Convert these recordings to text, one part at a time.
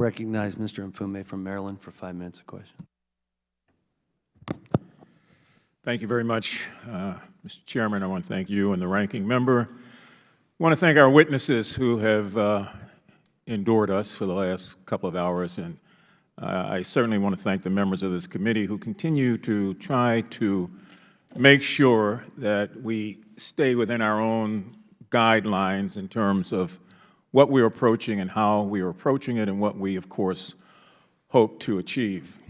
Recognize Mr. Mfume from Maryland for 5 minutes of question. Thank you very much, Mr. Chairman. I want to thank you and the ranking member. I want to thank our witnesses who have endured us for the last couple of hours, and I certainly want to thank the members of this committee who continue to try to make sure that we stay within our own guidelines in terms of what we're approaching and how we are approaching it and what we, of course, hope to achieve.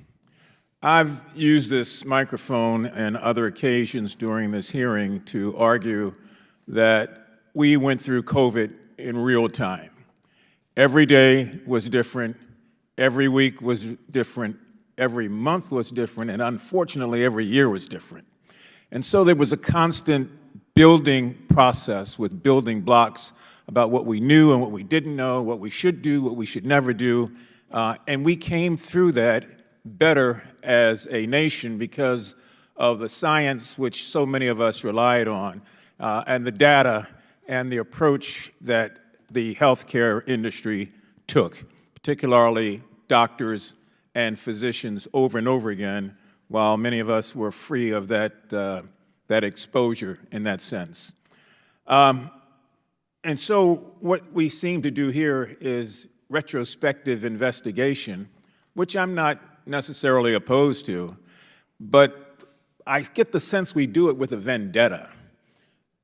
I've used this microphone and other occasions during this hearing to argue that we went through COVID in real time. Every day was different, every week was different, every month was different, and unfortunately every year was different. And so there was a constant building process with building blocks about what we knew and what we didn't know, what we should do, what we should never do, and we came through that better as a nation because of the science which so many of us relied on, and the data and the approach that the healthcare industry took, particularly doctors and physicians over and over again, while many of us were free of that exposure in that sense. And so what we seem to do here is retrospective investigation, which I'm not necessarily opposed to, but I get the sense we do it with a vendetta.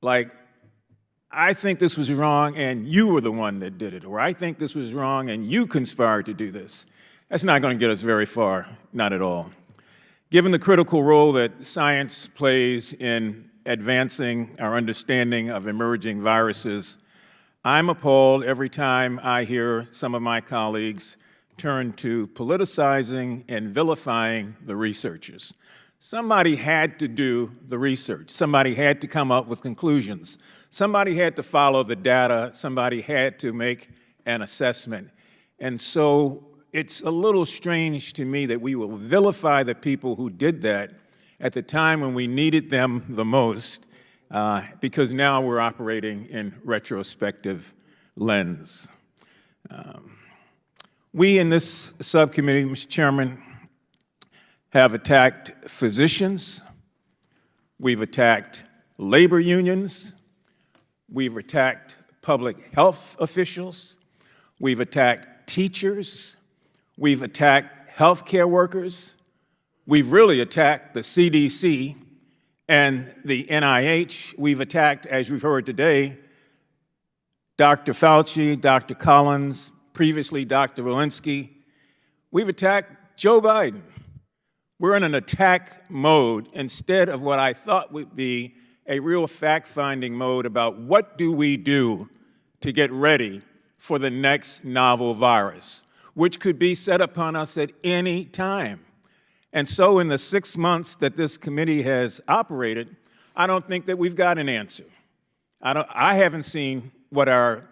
Like, I think this was wrong and you were the one that did it, or I think this was wrong and you conspired to do this. That's not going to get us very far, not at all. Given the critical role that science plays in advancing our understanding of emerging viruses, I'm appalled every time I hear some of my colleagues turn to politicizing and vilifying the researchers. Somebody had to do the research. Somebody had to come up with conclusions. Somebody had to follow the data. Somebody had to make an assessment. And so it's a little strange to me that we will vilify the people who did that at the time when we needed them the most, because now we're operating in retrospective lens. We in this subcommittee, Mr. Chairman, have attacked physicians, we've attacked labor unions, we've attacked public health officials, we've attacked teachers, we've attacked healthcare workers, we've really attacked the CDC and the NIH. We've attacked, as we've heard today, Dr. Fauci, Dr. Collins, previously Dr. Walensky. We've attacked Joe Biden. We're in an attack mode instead of what I thought would be a real fact-finding mode about what do we do to get ready for the next novel virus, which could be set upon us at any time. And so in the 6 months that this committee has operated, I don't think that we've got an answer. I haven't seen what our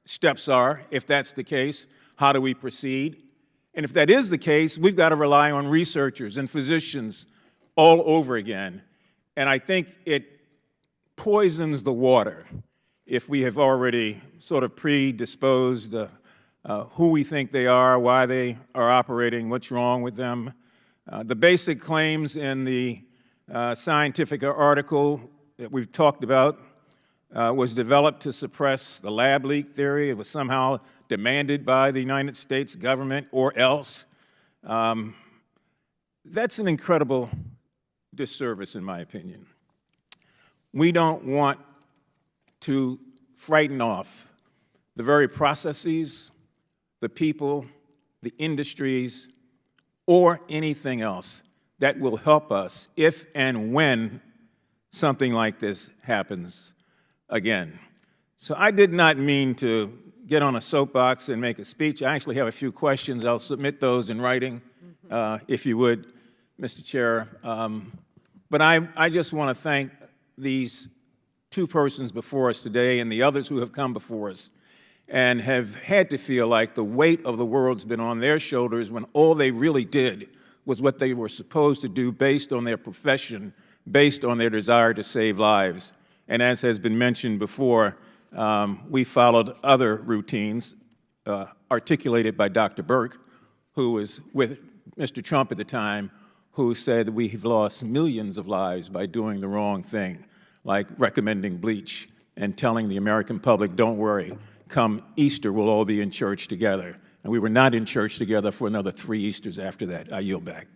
steps are. If that's the case, how do we proceed? And if that is the case, we've got to rely on researchers and physicians all over again. And I think it poisons the water if we have already sort of predisposed who we think they are, why they are operating, what's wrong with them. The basic claims in the scientific article that we've talked about was developed to suppress the lab leak theory. It was somehow demanded by the United States government or else. That's an incredible disservice, in my opinion. We don't want to frighten off the very processes, the people, the industries, or anything else that will help us if and when something like this happens again. So I did not mean to get on a soapbox and make a speech. I actually have a few questions. I'll submit those in writing, if you would, Mr. Chair. But I just want to thank these two persons before us today and the others who have come before us and have had to feel like the weight of the world's been on their shoulders when all they really did was what they were supposed to do based on their profession, based on their desire to save lives. And as has been mentioned before, we followed other routines, articulated by Dr. Burke, who was with Mr. Trump at the time, who said that we've lost millions of lives by doing the wrong thing, like recommending bleach and telling the American public, don't worry, come Easter, we'll all be in church together. And we were not in church together for another 3 Easters after that. I yield back.